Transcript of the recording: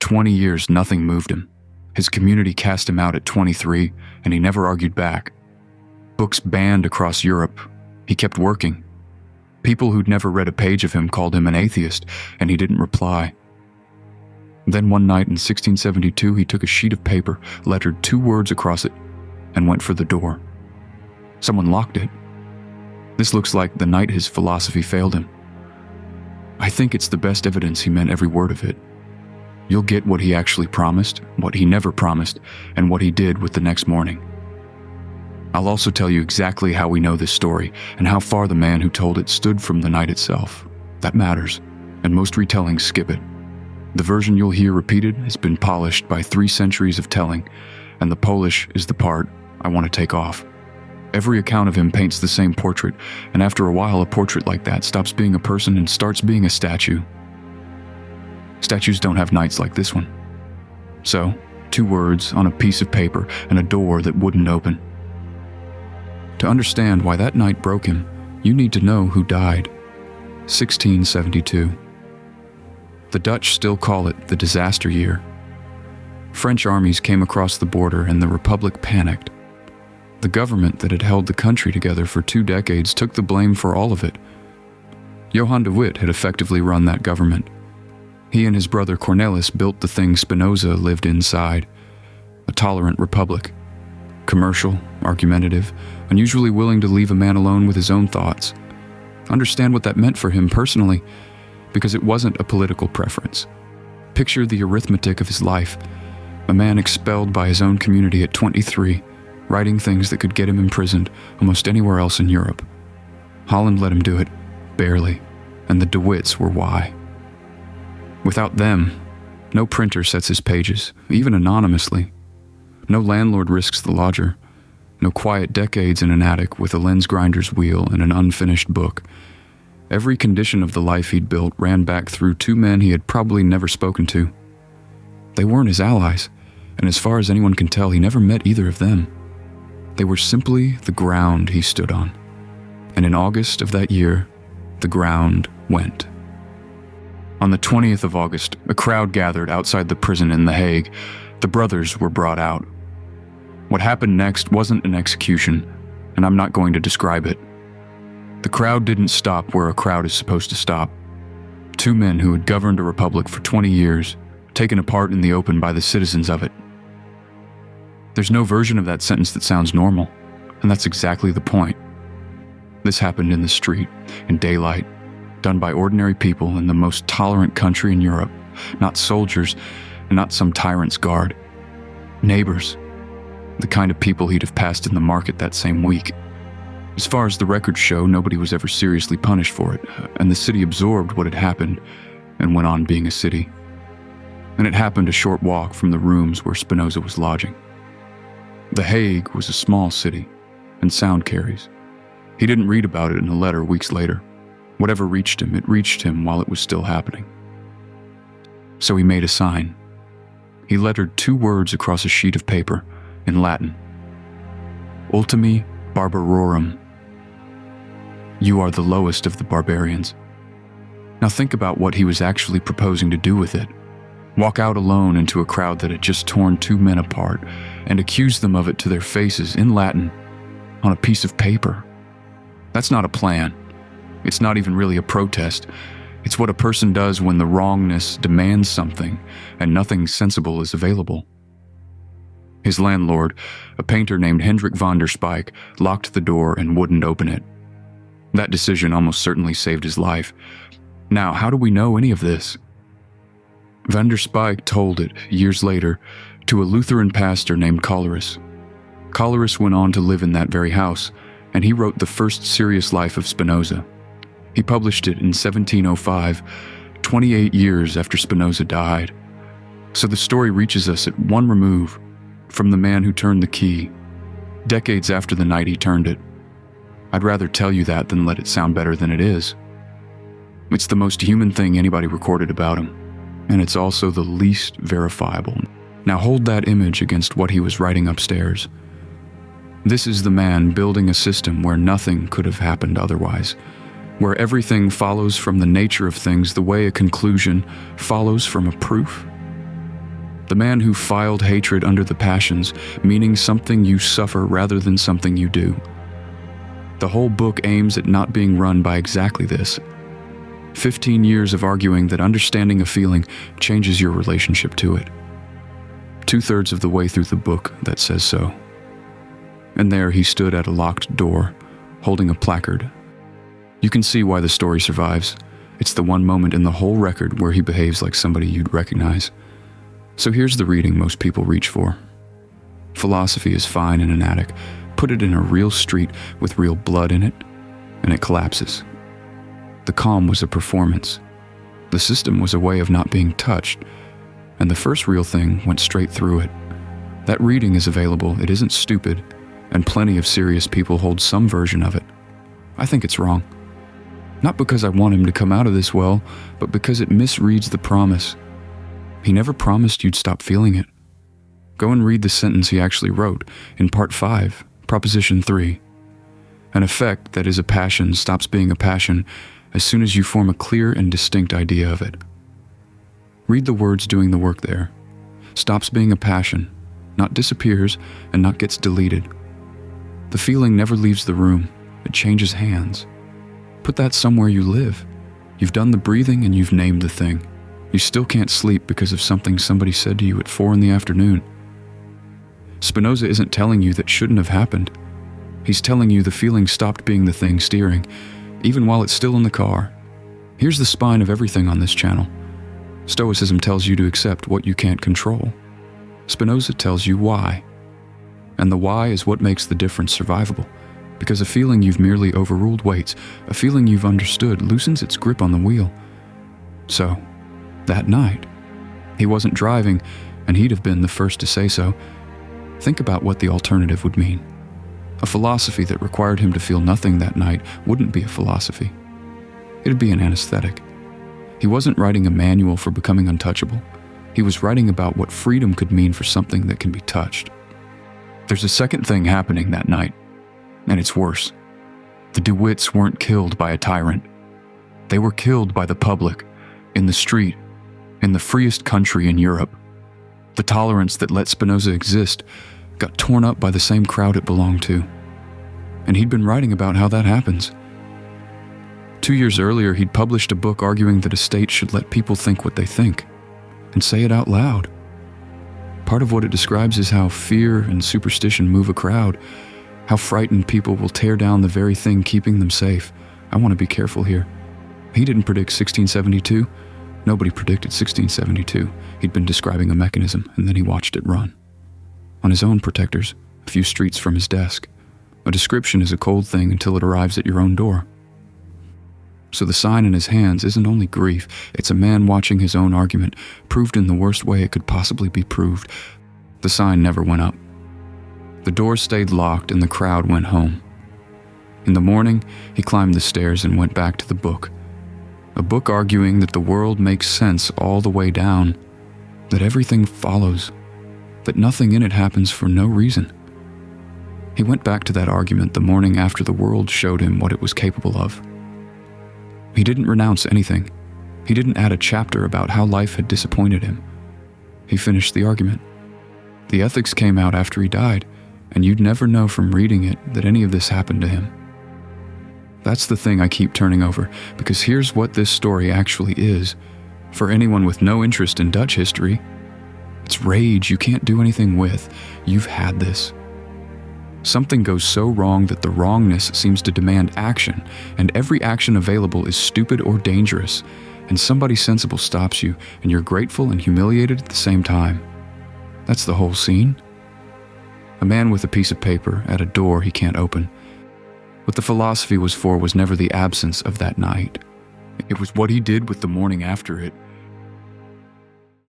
20 years, nothing moved him. His community cast him out at 23, and he never argued back. Books banned across Europe. He kept working. People who'd never read a page of him called him an atheist, and he didn't reply. Then one night in 1672, he took a sheet of paper, lettered 2 words across it, and went for the door. Someone locked it. This looks like the night his philosophy failed him. I think it's the best evidence he meant every word of it. You'll get what he actually promised, what he never promised, and what he did with the next morning. I'll also tell you exactly how we know this story, and how far the man who told it stood from the night itself. That matters, and most retellings skip it. The version you'll hear repeated has been polished by 3 centuries of telling, and the Polish is the part I want to take off. Every account of him paints the same portrait, and after a while a portrait like that stops being a person and starts being a statue. Statues don't have nights like this one. So, 2 words on a piece of paper and a door that wouldn't open. To understand why that night broke him, you need to know who died. 1672. The Dutch still call it the disaster year. French armies came across the border and the Republic panicked. The government that had held the country together for 2 decades took the blame for all of it. Johann de Witt had effectively run that government. He and his brother Cornelis built the thing Spinoza lived inside, a tolerant republic. Commercial, argumentative, unusually willing to leave a man alone with his own thoughts. Understand what that meant for him personally, because it wasn't a political preference. Picture the arithmetic of his life, a man expelled by his own community at 23, writing things that could get him imprisoned almost anywhere else in Europe. Holland let him do it, barely, and the de Witts were why. Without them, no printer sets his pages, even anonymously. No landlord risks the lodger. No quiet decades in an attic with a lens grinder's wheel and an unfinished book. Every condition of the life he'd built ran back through 2 men he had probably never spoken to. They weren't his allies, and as far as anyone can tell, he never met either of them. They were simply the ground he stood on. And in August of that year, the ground went. On the 20th of August, a crowd gathered outside the prison in The Hague. The brothers were brought out. What happened next wasn't an execution, and I'm not going to describe it. The crowd didn't stop where a crowd is supposed to stop. 2 men who had governed a republic for 20 years, taken apart in the open by the citizens of it. There's no version of that sentence that sounds normal, and that's exactly the point. This happened in the street, in daylight, done by ordinary people in the most tolerant country in Europe, not soldiers and not some tyrant's guard. Neighbors, the kind of people he'd have passed in the market that same week. As far as the records show, nobody was ever seriously punished for it, and the city absorbed what had happened and went on being a city. And it happened a short walk from the rooms where Spinoza was lodging. The Hague was a small city, and sound carries. He didn't read about it in a letter weeks later. Whatever reached him, it reached him while it was still happening. So he made a sign. He lettered 2 words across a sheet of paper in Latin. Ultimi barbarorum. You are the lowest of the barbarians. Now think about what he was actually proposing to do with it. Walk out alone into a crowd that had just torn 2 men apart and accuse them of it to their faces in Latin on a piece of paper. That's not a plan. It's not even really a protest. It's what a person does when the wrongness demands something and nothing sensible is available. His landlord, a painter named Hendrik van der Spijk, locked the door and wouldn't open it. That decision almost certainly saved his life. Now, how do we know any of this? Van der Spijk told it, years later, to a Lutheran pastor named Coleris. Coleris went on to live in that very house, and he wrote the first serious life of Spinoza. He published it in 1705, 28 years after Spinoza died. So the story reaches us at one remove from the man who turned the key, decades after the night he turned it. I'd rather tell you that than let it sound better than it is. It's the most human thing anybody recorded about him, and it's also the least verifiable. Now hold that image against what he was writing upstairs. This is the man building a system where nothing could have happened otherwise, where everything follows from the nature of things the way a conclusion follows from a proof. The man who filed hatred under the passions, meaning something you suffer rather than something you do. The whole book aims at not being run by exactly this. 15 years of arguing that understanding a feeling changes your relationship to it. 2/3 of the way through the book that says so. And there he stood at a locked door, holding a placard. You can see why the story survives. It's the one moment in the whole record where he behaves like somebody you'd recognize. So here's the reading most people reach for. Philosophy is fine in an attic. Put it in a real street with real blood in it, and it collapses. The calm was a performance. The system was a way of not being touched, and the first real thing went straight through it. That reading is available, it isn't stupid, and plenty of serious people hold some version of it. I think it's wrong. Not because I want him to come out of this well, but because it misreads the promise. He never promised you'd stop feeling it. Go and read the sentence he actually wrote in Part 5, Proposition 3. An effect that is a passion stops being a passion as soon as you form a clear and distinct idea of it. Read the words doing the work there. Stops being a passion, not disappears and not gets deleted. The feeling never leaves the room, it changes hands. Put that somewhere you live. You've done the breathing and you've named the thing. You still can't sleep because of something somebody said to you at 4 p.m. Spinoza isn't telling you that shouldn't have happened. He's telling you the feeling stopped being the thing steering, even while it's still in the car. Here's the spine of everything on this channel. Stoicism tells you to accept what you can't control. Spinoza tells you why. And the why is what makes the difference survivable. Because a feeling you've merely overruled waits, a feeling you've understood loosens its grip on the wheel. So, that night, he wasn't driving, and he'd have been the first to say so. Think about what the alternative would mean. A philosophy that required him to feel nothing that night wouldn't be a philosophy. It'd be an anesthetic. He wasn't writing a manual for becoming untouchable. He was writing about what freedom could mean for something that can be touched. There's a second thing happening that night, and it's worse. The DeWitts weren't killed by a tyrant. They were killed by the public, in the street, in the freest country in Europe. The tolerance that let Spinoza exist got torn up by the same crowd it belonged to. And he'd been writing about how that happens. 2 years earlier, he'd published a book arguing that a state should let people think what they think, and say it out loud. Part of what it describes is how fear and superstition move a crowd, how frightened people will tear down the very thing keeping them safe. I want to be careful here. He didn't predict 1672. Nobody predicted 1672. He'd been describing a mechanism, and then he watched it run. On his own protectors, a few streets from his desk. A description is a cold thing until it arrives at your own door. So the sign in his hands isn't only grief, it's a man watching his own argument, proved in the worst way it could possibly be proved. The sign never went up. The door stayed locked and the crowd went home. In the morning, he climbed the stairs and went back to the book. A book arguing that the world makes sense all the way down, that everything follows, that nothing in it happens for no reason. He went back to that argument the morning after the world showed him what it was capable of. He didn't renounce anything. He didn't add a chapter about how life had disappointed him. He finished the argument. The ethics came out after he died, and you'd never know from reading it that any of this happened to him. That's the thing I keep turning over, because here's what this story actually is. For anyone with no interest in Dutch history, it's rage you can't do anything with. You've had this. Something goes so wrong that the wrongness seems to demand action, and every action available is stupid or dangerous, and somebody sensible stops you, and you're grateful and humiliated at the same time. That's the whole scene. A man with a piece of paper at a door he can't open. What the philosophy was for was never the absence of that night. It was what he did with the morning after it,